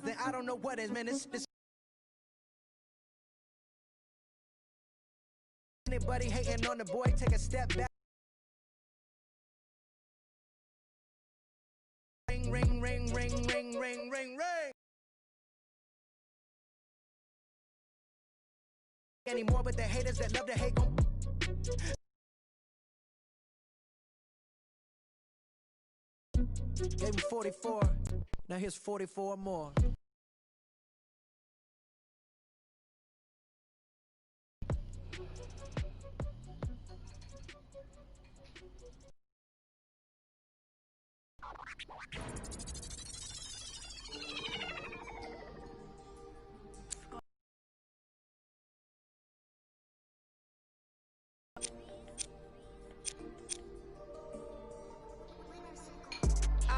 Then I don't know what is, man. This anybody hating on the boy, take a step back. Ring, ring, ring, ring, ring, ring, ring, ring. Anymore, but the haters that love to hate gon' gave him 44. Now here's 44 more.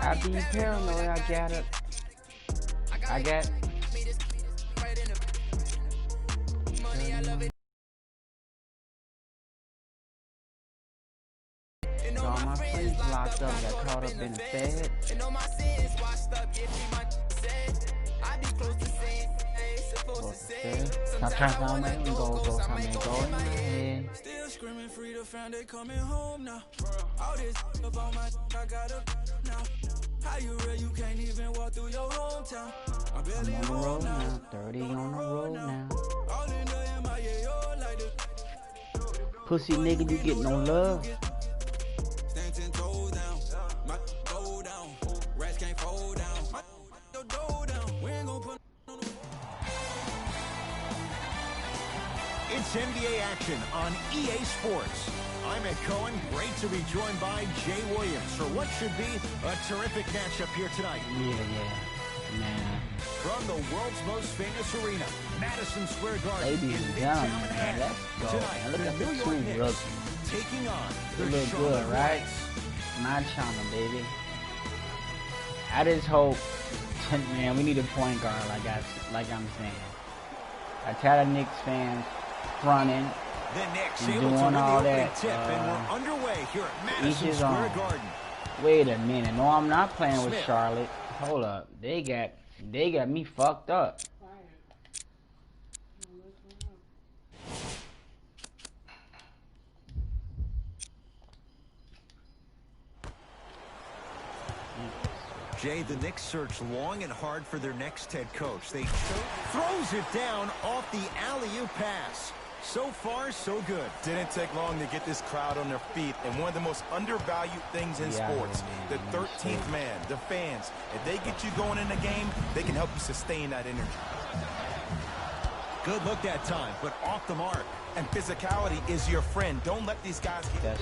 I be paranoid, I got it. I got all my friends locked up, got caught up in the Fed. Stop trying to find my own goals, I'm in going. Still screaming free to find it coming home now. All this up on my I got up now. How you real? You can't even walk through your hometown. I'm barely on the road home now, 30 on the road now. All in the MIA, like this. Pussy nigga, you get no love. Stand 10 toes down, my go down. Rats can't fold down, my your dough down. We ain't gonna put on the It's NBA action on EA Sports. I'm Ed Cohen. Great to be joined by Jay Williams for what should be a terrific matchup here tonight. Yeah, man. From the world's most famous arena, Madison Square Garden. Ladies and gentlemen, man, let's go. Tonight, Man, look at the New two York Knicks rookies. taking on They the look Charlotte good, right? Hornets. Not China, baby. I just hope, man, we need a point guard, like I'm saying. I tell the Knicks fans fronting. The Knicks He's able to doing win the all opening that, tip, and we're underway here at Madison his Square own. Garden. Wait a minute, no, I'm not playing with Smith. Charlotte. Hold up, they got me fucked up. Jay, the Knicks search long and hard for their next head coach. They throws it down off the alley-oop pass. So far, so good. Didn't take long to get this crowd on their feet, and one of the most undervalued things in sports, the 13th man, the fans. If they get you going in the game, they can help you sustain that energy. Good look that time, but off the mark. And physicality is your friend. Don't let these guys get...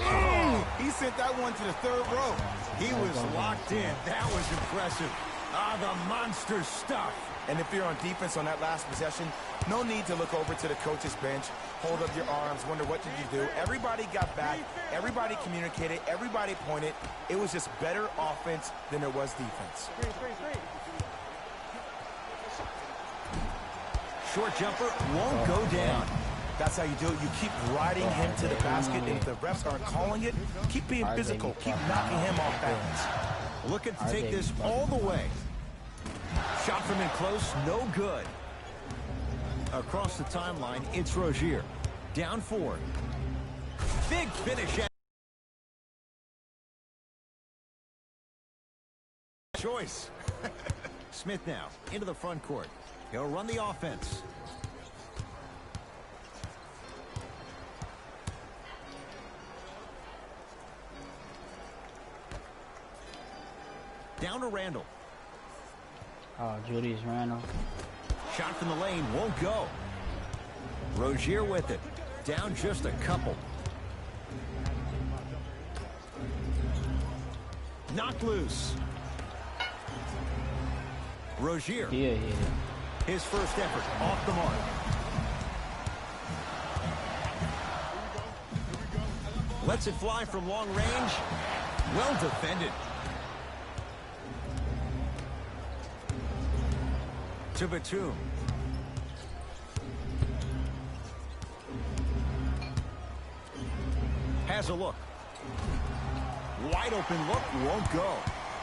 He sent that one to the third row. He was locked in. That was impressive. Ah, the monster stuff. And if you're on defense on that last possession, no need to look over to the coach's bench, hold up your arms, wonder what did you do. Everybody got back. Everybody communicated. Everybody pointed. It was just better offense than there was defense. Short jumper won't go down. That's how you do it. You keep riding him to the basket, and if the refs aren't calling it, keep being physical. Keep knocking him off balance. Looking to take this all the way. Shot from in close, no good. Across the timeline, it's Rozier. Down 4. Big finish. Choice. Smith now into the front court. He'll run the offense. Down to Randall. Oh, Julius Randle. Shot from the lane won't go. Rozier with it. Down just a couple. Knocked loose. Rozier. Yeah. His first effort off the mark. Lets it fly from long range. Well defended. To Batum. Has a look. Wide open look, won't go.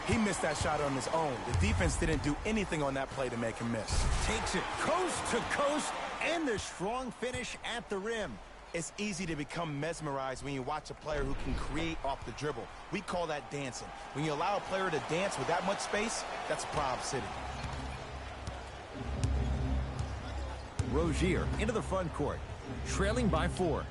He missed that shot on his own. The defense didn't do anything on that play to make him miss. Takes it coast to coast, and the strong finish at the rim. It's easy to become mesmerized when you watch a player who can create off the dribble. We call that dancing. When you allow a player to dance with that much space, that's Prob City. Rozier into the front court, trailing by 4.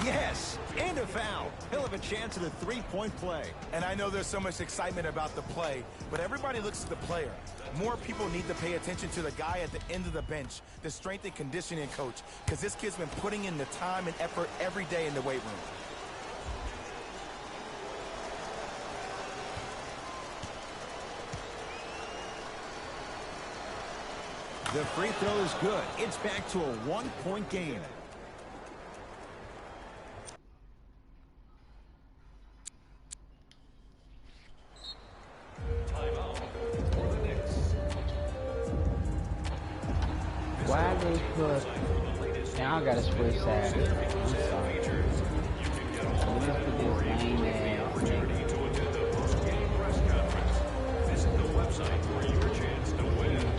Yes, and a foul. He'll have a chance at a three-point play. And I know there's so much excitement about the play, but everybody looks at the player. More people need to pay attention to the guy at the end of the bench, the strength and conditioning coach, because this kid's been putting in the time and effort every day in the weight room. The free throw is good. It's back to a one-point game. Why they put... Now I gotta switch sides. I'm sorry. So let's put this lame ass nigga. Visit the website for your chance to win.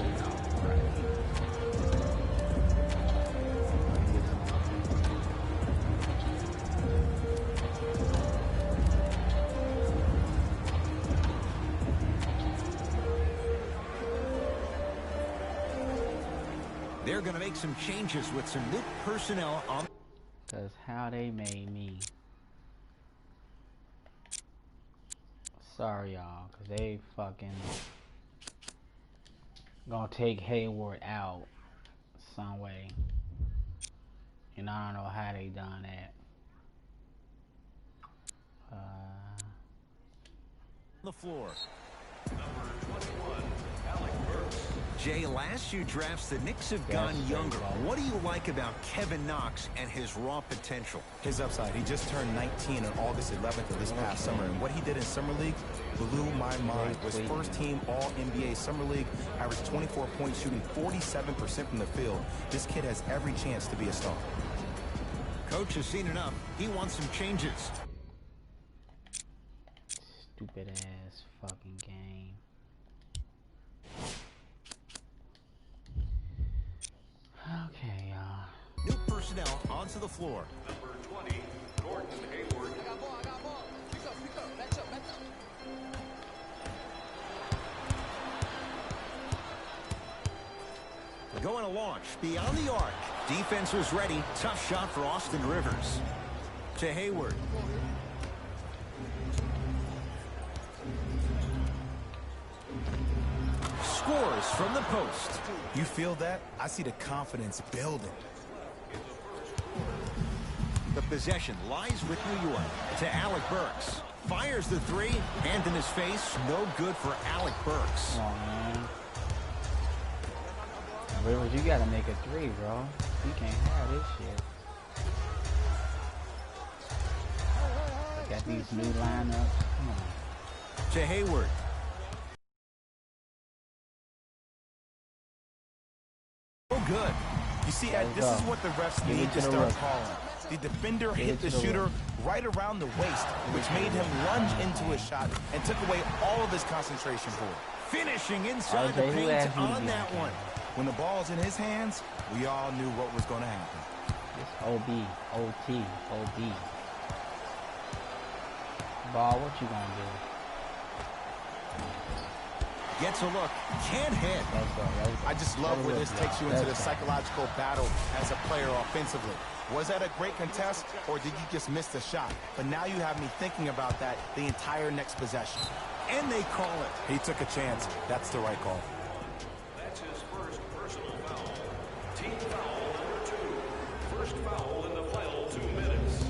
They're going to make some changes with some new personnel on. Cause how they made me. Sorry y'all, cause they fucking gonna take Hayward out some way. And I don't know how they done that. The floor. Number 21, Alec Burks. Jay, last few drafts, the Knicks have gone younger. What do you like about Kevin Knox and his raw potential? His upside. He just turned 19 on August 11th of this past summer, and what he did in Summer League blew my mind. Was first team All-NBA Summer League, averaged 24 points, shooting 47% from the field. This kid has every chance to be a star. Coach has seen enough. He wants some changes. Stupid ass fucking game. Okay, y'all. New personnel onto the floor. Number 20, Gordon Hayward. I got ball. Pick up. Match up. Going to launch beyond the arc. Defense was ready. Tough shot for Austin Rivers. To Hayward. Scores from the post. You feel that? I see the confidence building. The possession lies with New York. To Alec Burks. Fires the three. Hand in his face. No good for Alec Burks. Come on, man. Rivers, you gotta make a three, bro. You can't have this shit. Got these new lineups. Come on. To Hayward. Oh, good. You see, Ed, this is what the refs need to start calling. The defender hit the shooter right around the waist, which made him lunge into his shot and took away all of his concentration for it. Finishing inside the paint on that one. When the ball's in his hands, we all knew what was going to happen. It's OB, OT, OB. Ball, what you gonna do? Gets a look. Can't hit. I just love where this takes you into the psychological battle as a player offensively. Was that a great contest, or did you just miss the shot? But now you have me thinking about that the entire next possession. And they call it. He took a chance. That's the right call. That's his first personal foul. Team foul number 2. First foul in the final 2 minutes.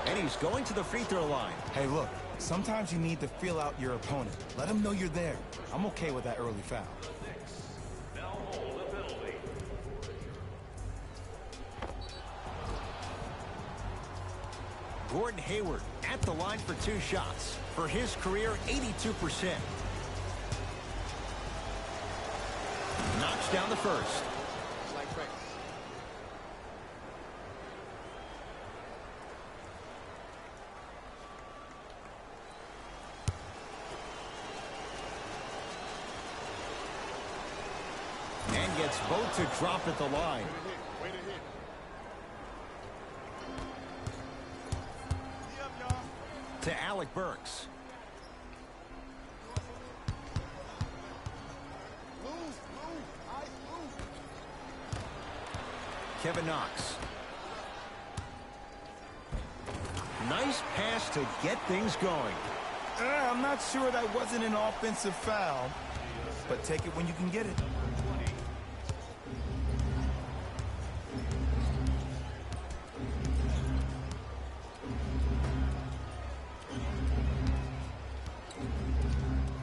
And he's going to the free throw line. Hey, look, sometimes you need to feel out your opponent. Let him know you're there. I'm okay with that early foul. Now hold the penalty. Gordon Hayward at the line for 2 shots. For his career, 82%. Knocks down the first. Like practice. gets both to drop at the line. To Alec Burks. Kevin Knox. Nice pass to get things going. I'm not sure that wasn't an offensive foul, but take it when you can get it.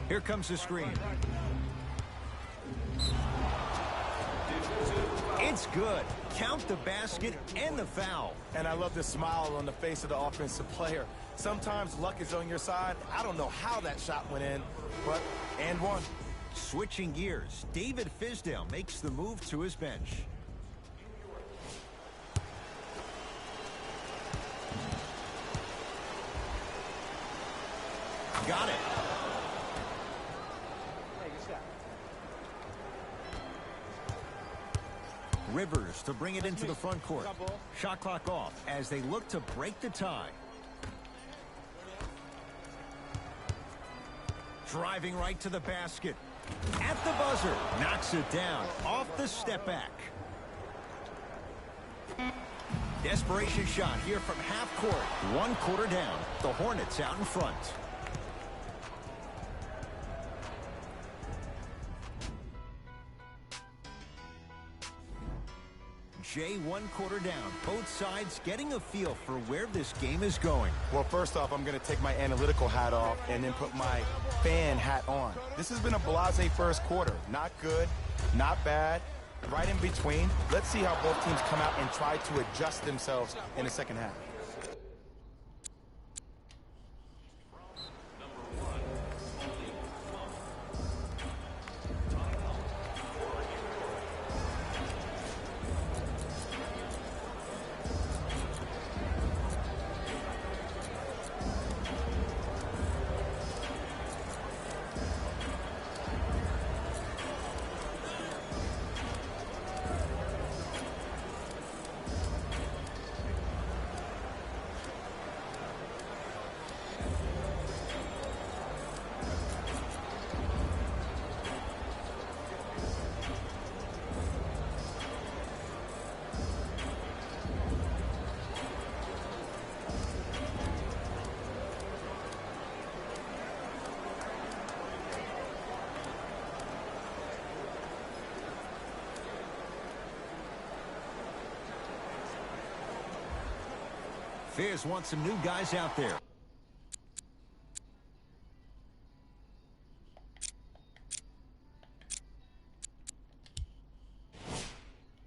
Here comes the screen. It's good. Count the basket and the foul. And I love the smile on the face of the offensive player. Sometimes luck is on your side. I don't know how that shot went in, but and one. Switching gears, David Fizdale makes the move to his bench. Got it. Rivers to bring it into the front court. Shot clock off as they look to break the tie. Driving right to the basket. At the buzzer. Knocks it down. Off the step back. Desperation shot here from half court. 1 quarter down. The Hornets out in front. Jay, 1 quarter down. Both sides getting a feel for where this game is going. Well, first off, I'm going to take my analytical hat off and then put my fan hat on. This has been a blasé first quarter. Not good, not bad, right in between. Let's see how both teams come out and try to adjust themselves in the second half. Fizz wants some new guys out there.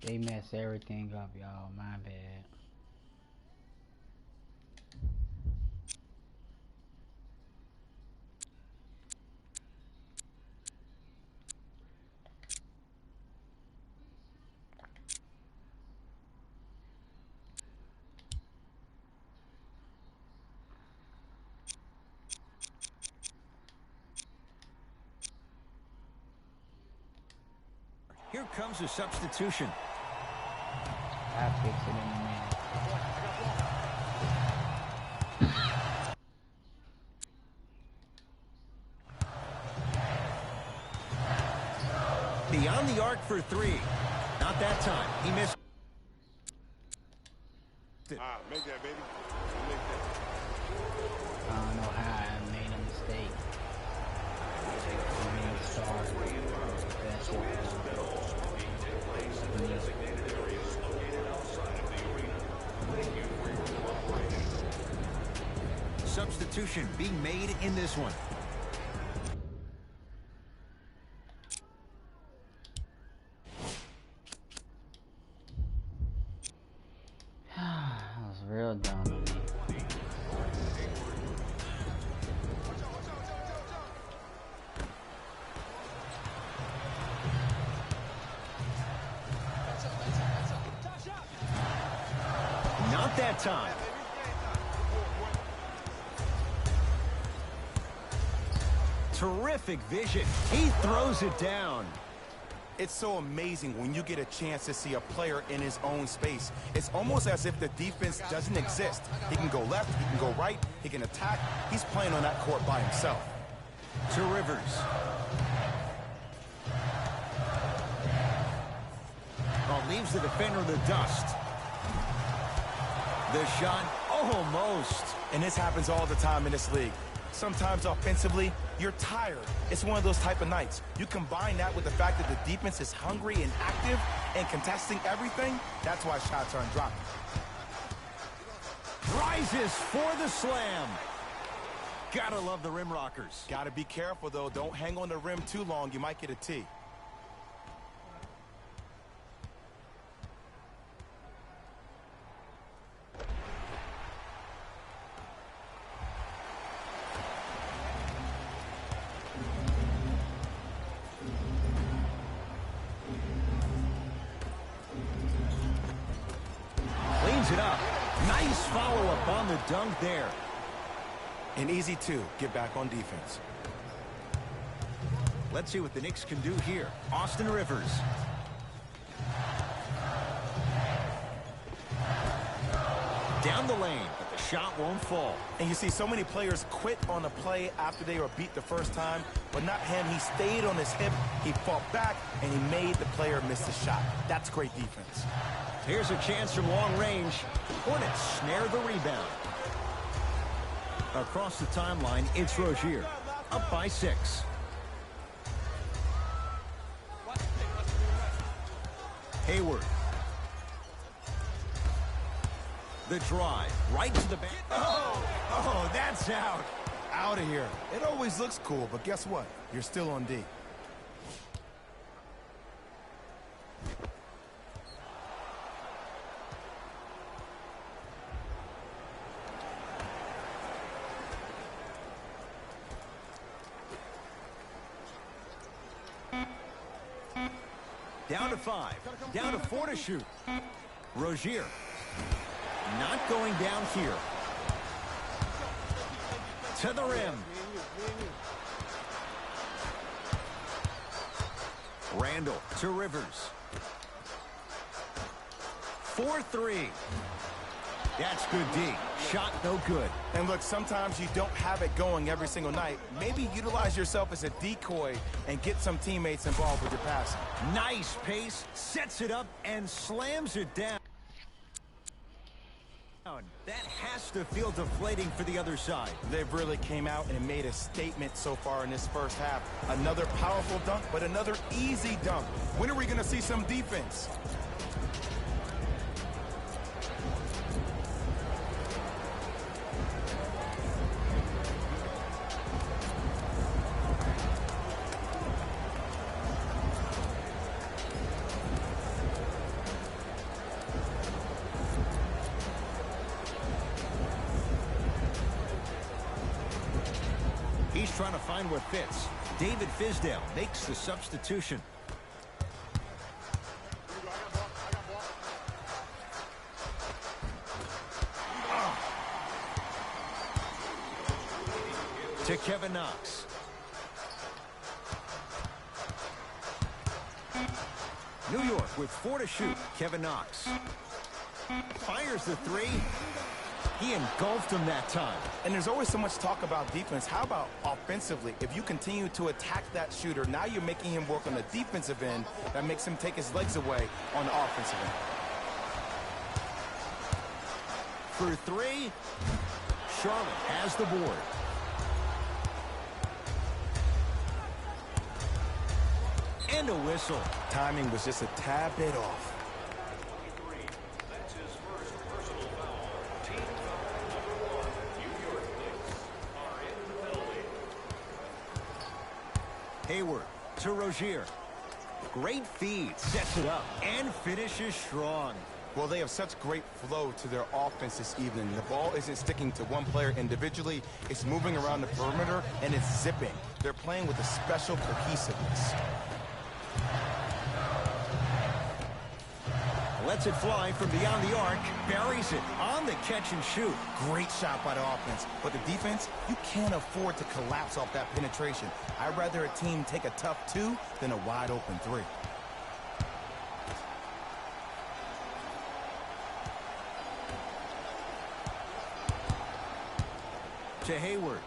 They mess everything up, y'all. My bad. Here comes a substitution. I fix it in a minute. Beyond the arc for 3. Not that time. He missed. Make that, baby. Make I don't know how I made a mistake. I made a start. That's it. Substitution being made in this one. That was real dumb of me. Not that time. Terrific vision. He throws it down. It's so amazing when you get a chance to see a player in his own space. It's almost as if the defense doesn't exist. He can go left, he can go right, he can attack. He's playing on that court by himself. To Rivers. Oh, leaves the defender in the dust. The shot, almost. And this happens all the time in this league. Sometimes offensively, you're tired. It's one of those type of nights. You combine that with the fact that the defense is hungry and active and contesting everything, that's why shots aren't dropping. Rises for the slam. Gotta love the rim rockers. Gotta be careful, though. Don't hang on the rim too long. You might get a tee. Cleans it up. Nice follow-up on the dunk there. And easy, too. Get back on defense. Let's see what the Knicks can do here. Austin Rivers. Down the lane, but the shot won't fall. And you see so many players quit on a play after they were beat the first time, but not him. He stayed on his hip, he fought back, and he made the player miss the shot. That's great defense. Here's a chance from long range. Hornets snare the rebound. Across the timeline, it's Rozier. Up by 6. Hayward. The drive, right to the back. Oh, that's out. Out of here. It always looks cool, but guess what? You're still on D. Down to 5. Down to 4 to shoot. Rozier. Not going down here. To the rim. Randall to Rivers. 4-3. That's good D. Shot no good. And look, sometimes you don't have it going every single night. Maybe utilize yourself as a decoy and get some teammates involved with your passing. Nice pace. Sets it up and slams it down. That has to feel deflating for the other side. They've really came out and made a statement so far in this first half. Another powerful dunk, but another easy dunk. When are we going to see some defense? He's trying to find what fits. David Fizdale makes the substitution. To Kevin Knox. New York with 4 to shoot. Kevin Knox fires the 3. He engulfed him that time. And there's always so much talk about defense. How about offensively? If you continue to attack that shooter, now you're making him work on the defensive end. That makes him take his legs away on the offensive end. For 3, Charlotte has the board. And a whistle. Timing was just a tad bit off. That's his first personal foul. Team foul number 1. New York Knicks are in the penalty. Hayward to Rozier. Great feed. Sets it up and finishes strong. Well, they have such great flow to their offense this evening. The ball isn't sticking to one player individually. It's moving around the perimeter, and it's zipping. They're playing with a special cohesiveness. Lets it fly from beyond the arc. Buries it on the catch and shoot. Great shot by the offense. But the defense, you can't afford to collapse off that penetration. I'd rather a team take a tough 2 than a wide open 3. To Hayward.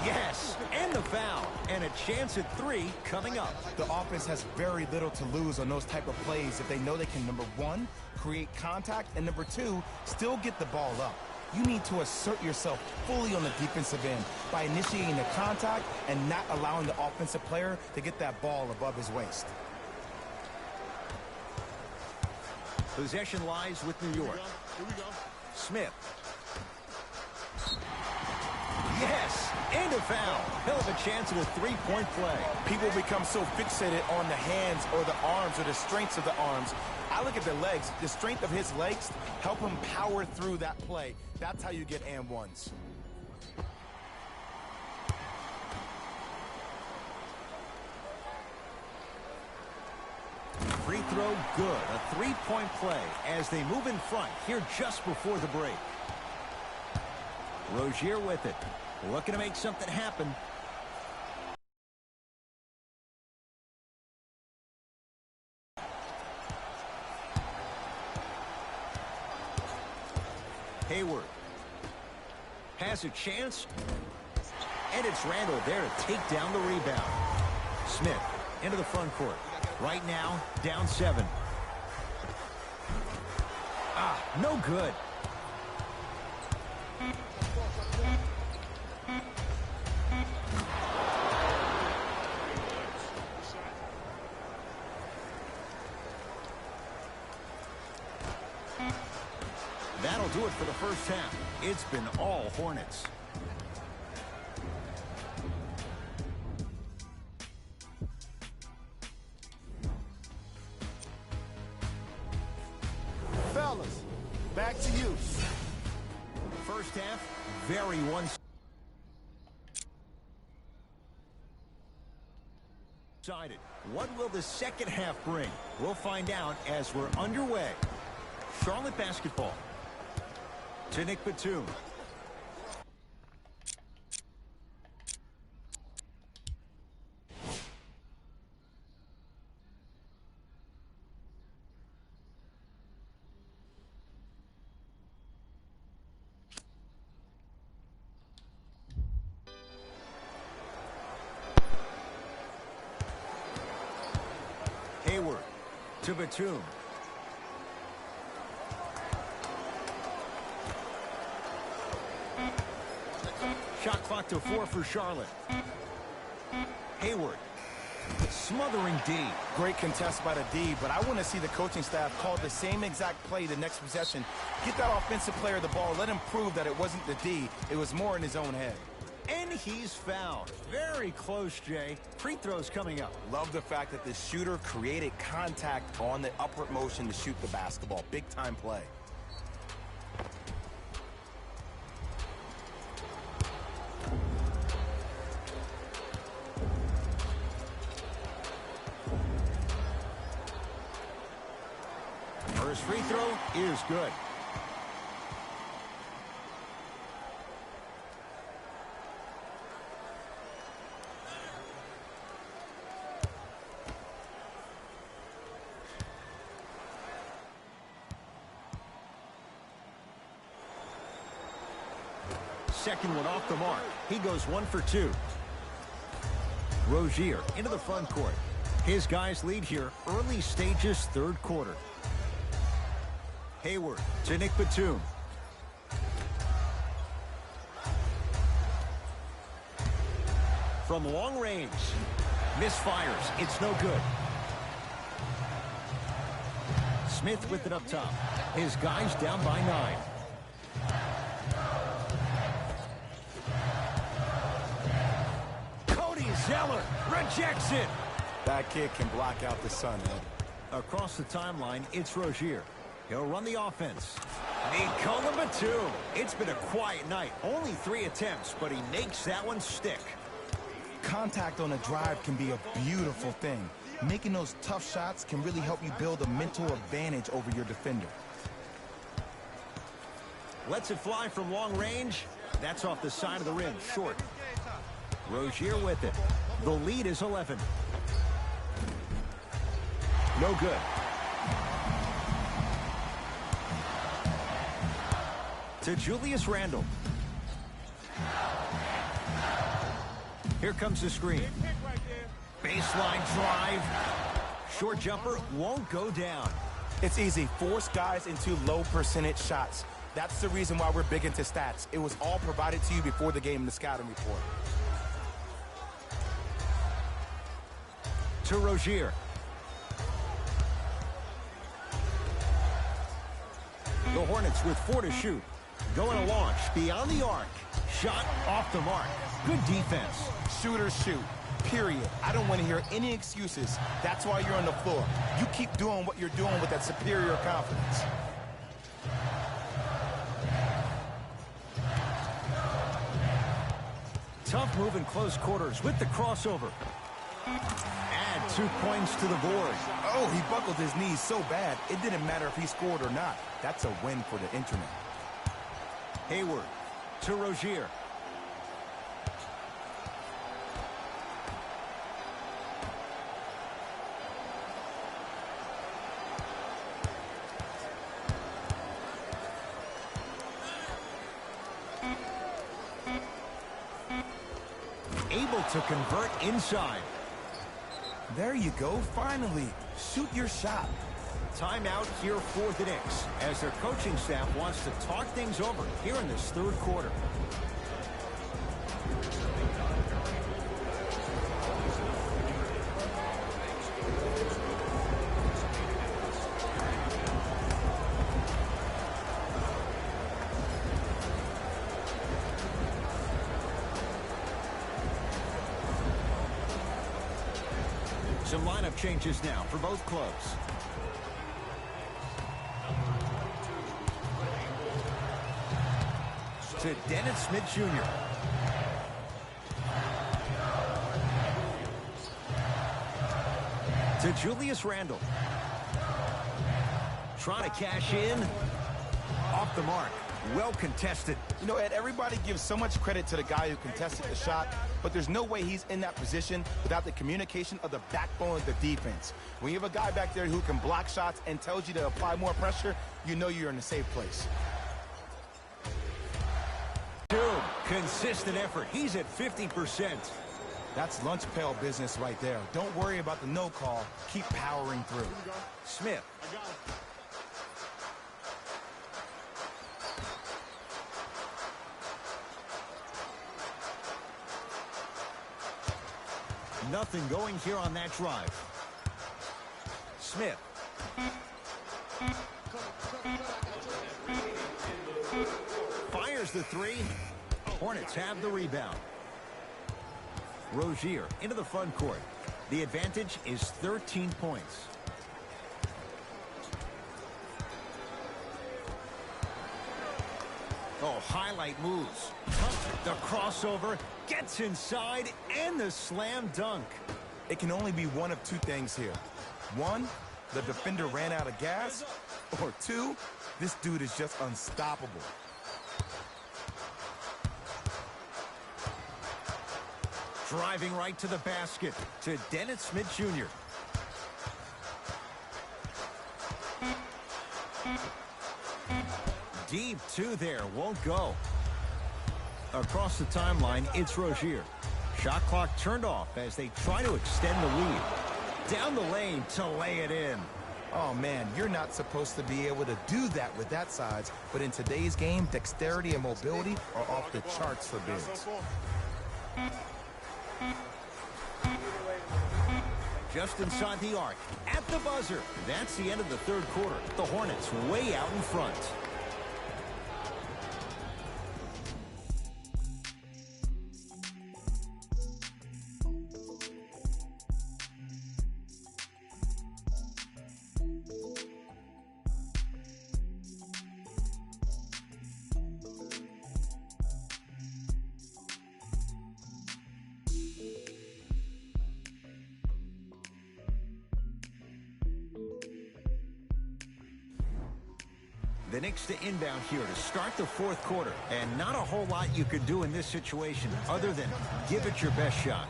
Yes, and the foul. And a chance at 3 coming up. The offense has very little to lose on those type of plays if they know they can, number 1, create contact, and number 2, still get the ball up. You need to assert yourself fully on the defensive end by initiating the contact and not allowing the offensive player to get that ball above his waist. Possession lies with New York. Here we go. Smith. Yes, and a foul. He'll have a chance at a 3-point play. People become so fixated on the hands or the arms or the strengths of the arms. I look at the legs. The strength of his legs help him power through that play. That's how you get and ones. Free throw good. A 3-point play as they move in front here just before the break. Rozier with it. Looking to make something happen. Hayward has a chance, and it's Randall there to take down the rebound. Smith into the front court. Right now, down 7. No good. That'll do it for the first half. It's been all Hornets. Fellas, back to you. First half, very one-sided. What will the second half bring? We'll find out as we're underway. Charlotte basketball. To Nick Batum. Hayward to Batum. Shot clock to 4 for Charlotte. Hayward smothering D. Great contest by the D, but I want to see the coaching staff call the same exact play the next possession. Get that offensive player the ball. Let him prove that it wasn't the D. It was more in his own head. And he's fouled. Very close, Jay. Free throws coming up. Love the fact that the shooter created contact on the upward motion to shoot the basketball. Big time play. First free throw is good. Second one off the mark. He goes 1 for 2. Rozier into the front court. His guys lead here early stages, third quarter. Hayward to Nick Batum. From long range. Misfires. It's no good. Smith with it up top. His guys down by 9. Zeller rejects it. That kid can block out the sun, man. Across the timeline, it's Rozier. He'll run the offense. Nikola Batum. It's been a quiet night. Only 3 attempts, but he makes that one stick. Contact on a drive can be a beautiful thing. Making those tough shots can really help you build a mental advantage over your defender. Lets it fly from long range. That's off the side of the rim, short. Rozier with it. The lead is 11. No good. To Julius Randle. Here comes the screen. Baseline drive. Short jumper won't go down. It's easy. Force guys into low percentage shots. That's the reason why we're big into stats. It was all provided to you before the game in the scouting report. To Rozier. The Hornets with 4 to shoot. Going to launch beyond the arc. Shot off the mark. Good defense. Shooters shoot. Period. I don't want to hear any excuses. That's why you're on the floor. You keep doing what you're doing with that superior confidence. Tough move in close quarters with the crossover. Add 2 points to the board. Oh, he buckled his knees so bad, it didn't matter if he scored or not. That's a win for the internet. Hayward to Rozier. Able to convert inside. There you go, finally. Shoot your shot. Timeout here for the Knicks as their coaching staff wants to talk things over here in this third quarter. Some lineup changes now for both clubs. To Dennis Smith Jr. To Julius Randle. Trying to cash in. Off the mark. Well contested. You know, Ed, everybody gives so much credit to the guy who contested the shot, but there's no way he's in that position without the communication of the backbone of the defense. When you have a guy back there who can block shots and tells you to apply more pressure, you know you're in a safe place. Consistent effort. He's at 50%. That's lunch pail business right there. Don't worry about the no call. Keep powering through. Smith. Nothing going here on that drive. Smith. Fires the three. Hornets have the rebound. Rozier into the front court. The advantage is 13 points. Oh, highlight moves. The crossover gets inside and the slam dunk. It can only be one of 2 things here. 1, the defender ran out of gas. Or 2, this dude is just unstoppable. Driving right to the basket to Dennis Smith Jr. Deep 2 there, won't go. Across the timeline, it's Rozier. Shot clock turned off as they try to extend the lead. Down the lane to lay it in. Oh, man, you're not supposed to be able to do that with that size, but in today's game, dexterity and mobility are off the charts for bigs. Just inside the arc, at the buzzer. That's the end of the third quarter. The Hornets way out in front. The Knicks to inbound here to start the fourth quarter. And not a whole lot you could do in this situation other than give it your best shot.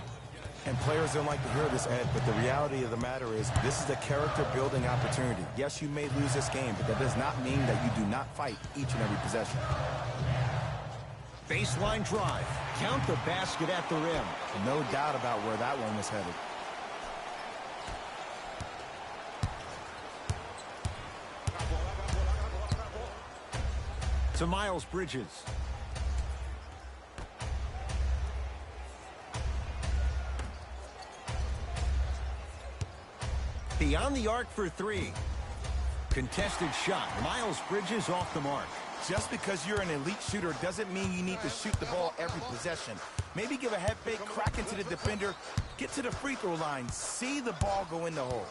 And players don't like to hear this, Ed, but the reality of the matter is this is a character-building opportunity. Yes, you may lose this game, but that does not mean that you do not fight each and every possession. Baseline drive. Count the basket at the rim. No doubt about where that one was headed. To Miles Bridges. Beyond the arc for three. Contested shot. Miles Bridges off the mark. Just because you're an elite shooter doesn't mean you need to shoot the ball every possession. Maybe give a head fake, crack into the defender, get to the free throw line, see the ball go in the hole.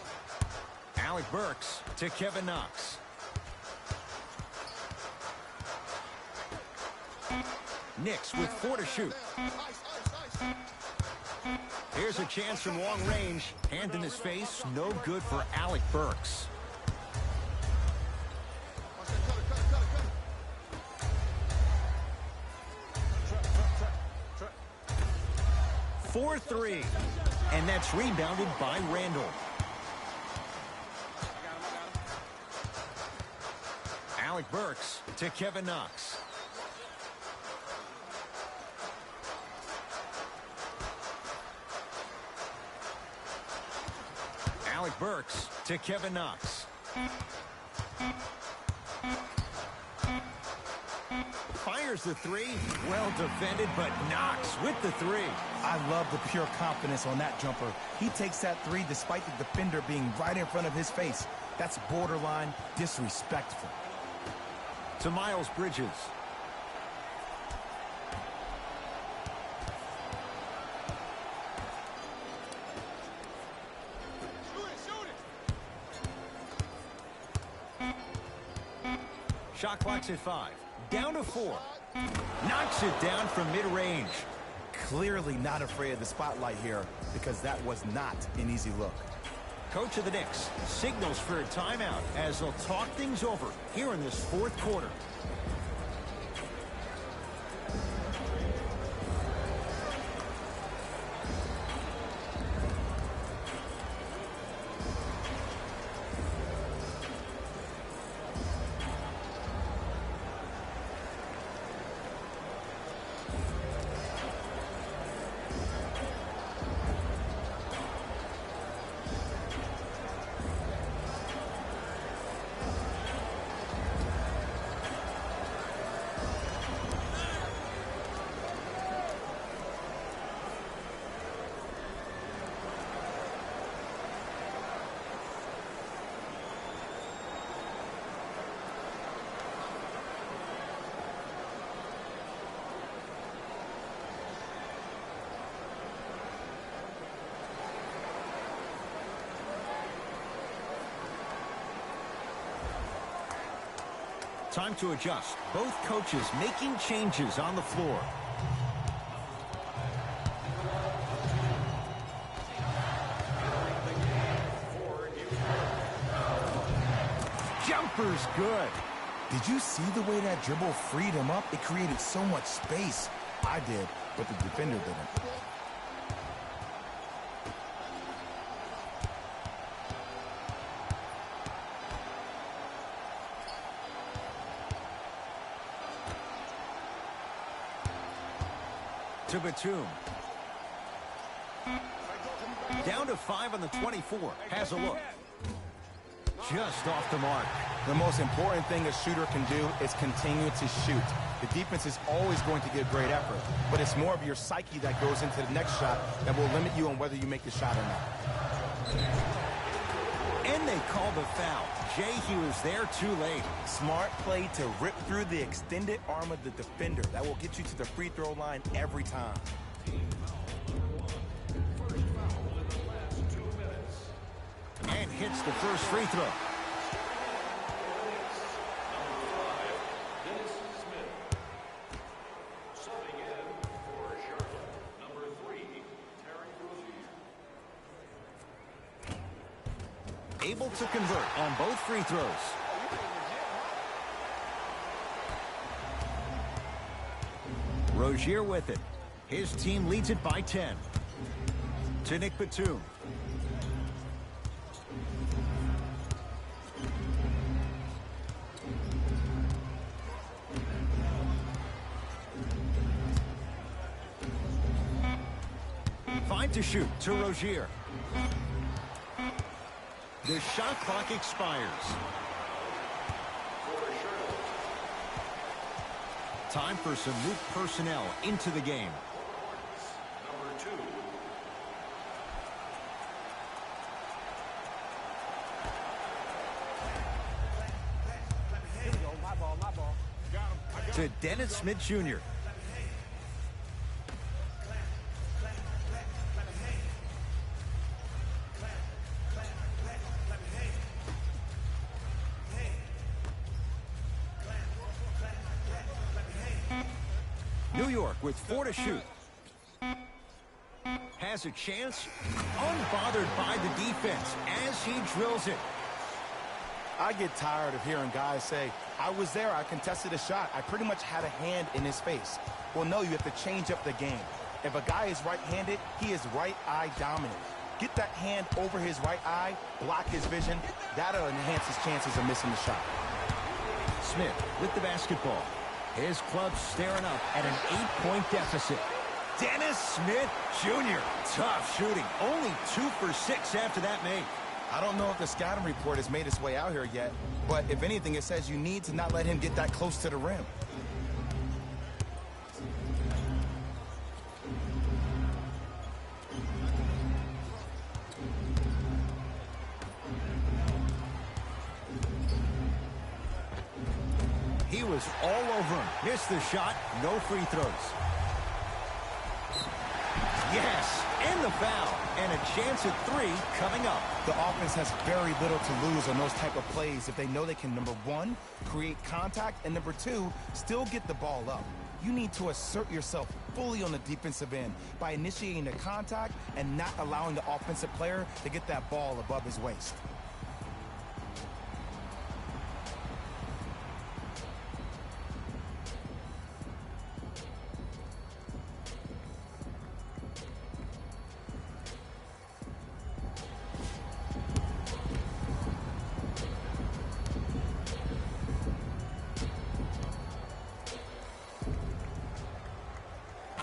Alec Burks to Kevin Knox. Knicks with 4 to shoot. Here's a chance from long range. Hand in his face. No good for Alec Burks. 4-3. And that's rebounded by Randall. Alec Burks to Kevin Knox. Alec Burks to Kevin Knox. Fires the three. Well defended, but Knox with the three. I love the pure confidence on that jumper. He takes that three despite the defender being right in front of his face. That's borderline disrespectful. To Miles Bridges. Shot clock's at 5. Down to 4. Knocks it down from mid-range. Clearly not afraid of the spotlight here because that was not an easy look. Coach of the Knicks signals for a timeout as they'll talk things over here in this fourth quarter. Time to adjust. Both coaches making changes on the floor. Jumper's good. Did you see the way that dribble freed him up? It created so much space. I did, but the defender didn't. To Batum. Down to 5 on the 24. Has a look. Just off the mark. The most important thing a shooter can do is continue to shoot. The defense is always going to give great effort, but it's more of your psyche that goes into the next shot that will limit you on whether you make the shot or not. And they call the foul. Jay, he was there too late. Smart play to rip through the extended arm of the defender. That will get you to the free throw line every time. And hits the first free throw. Able to convert on both free throws. Rozier with it. His team leads it by 10. to Nick Batum. Five to shoot to Rozier. The shot clock expires. Time for some new personnel into the game. Number 2. Here we go. My ball, my ball. To Dennis Smith Jr. New York with 4 to shoot. Has a chance, unbothered by the defense as he drills it. I get tired of hearing guys say, I was there, I contested a shot, I pretty much had a hand in his face. Well, no, you have to change up the game. If a guy is right-handed, he is right eye dominant. Get that hand over his right eye, block his vision. That'll enhance his chances of missing the shot. Smith with the basketball. His club staring up at an 8-point deficit. Dennis Smith Jr. Tough shooting. Only 2 for 6 after that make. I don't know if the scouting report has made its way out here yet, but if anything, it says you need to not let him get that close to the rim. He was all over him. Missed the shot. No free throws. Yes, and the foul. And a chance at 3 coming up. The offense has very little to lose on those type of plays if they know they can, number 1, create contact, and number 2, still get the ball up. You need to assert yourself fully on the defensive end by initiating the contact and not allowing the offensive player to get that ball above his waist.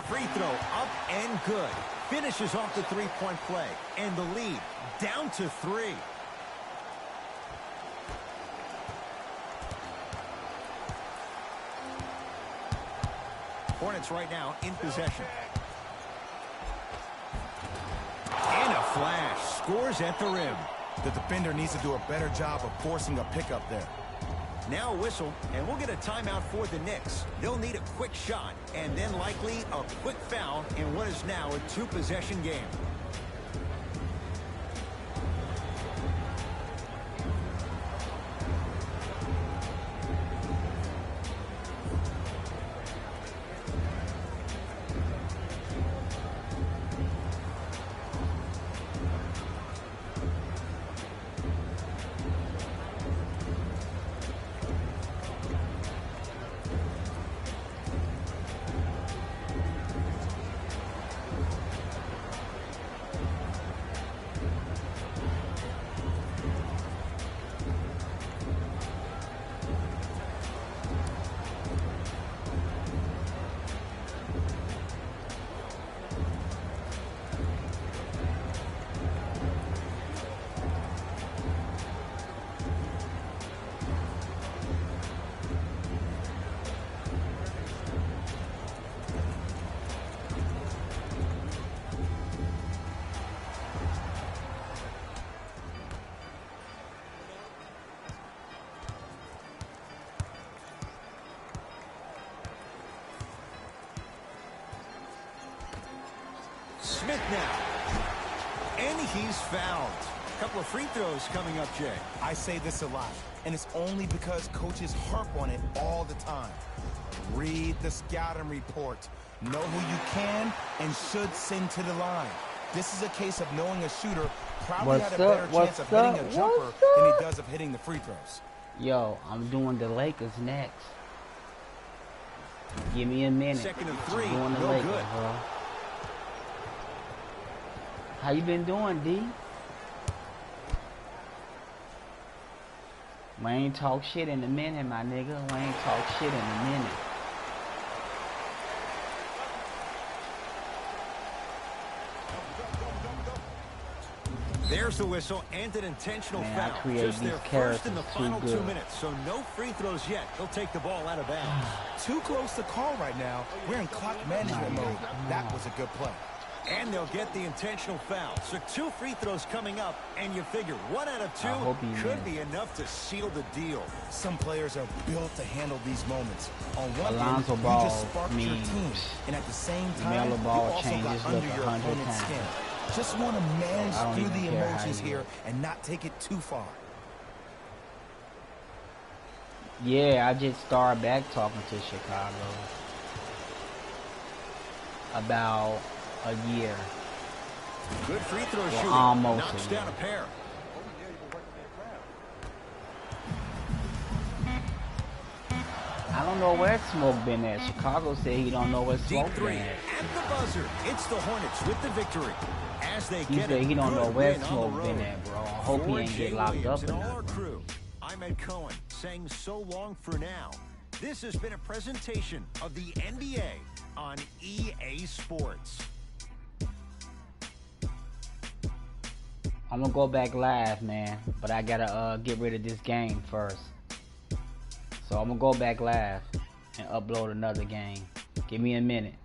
Free throw up and good. Finishes off the three-point play. And the lead down to 3. Hornets right now in possession. And a flash. Scores at the rim. The defender needs to do a better job of forcing a pickup there. Now a whistle, and we'll get a timeout for the Knicks. They'll need a quick shot, and then likely a quick foul in what is now a 2-possession game. Smith now. And he's fouled. A couple of free throws coming up, Jay. I say this a lot, and it's only because coaches harp on it all the time. Read the scouting report. Know who you can and should send to the line. This is a case of knowing a shooter probably had a better chance of hitting a jumper than he does of hitting the free throws. Yo, I'm doing the Lakers next. Give me a minute. Second of 3, I'm doing the no Lakers, good. bro. How you been doing, D? We ain't talk shit in a minute, my nigga. We ain't talk shit in a minute. There's the whistle and an intentional Man, I foul. create Just these their first characters in the too final 2 good. minutes, so no free throws yet. They'll take the ball out of bounds. Too close to call right now. We're in clock management mode. That was a good play. And they'll get the intentional foul. So 2 free throws coming up, and you figure 1 out of 2 could be enough to seal the deal. Some players are built to handle these moments. On one Alonzo end, you Ball just sparked your means team, and at the same time, LaMelo you Ball also changes got look under your 100 opponent's times. skin. Just want to manage I don't through even the care how emotions you here look. and not take it too far. Yeah, I just started back talking to Chicago about a year. Good free throw shooting. almost Knocks a down a year. pair. I don't know where Smoke been at. Chicago said he don't know where Deep Smoke three been at. at the buzzer. It's the Hornets with the victory. As they He get said a he don't know good where win on Smoke the been road. at, bro. I hope he For ain't Jay get locked Williams up or and all our nothing. crew, I'm Ed Cohen saying so long for now. This has been a presentation of the NBA on EA Sports. I'm gonna go back live, man, but I gotta get rid of this game first. So I'm gonna go back live and upload another game. Give me a minute.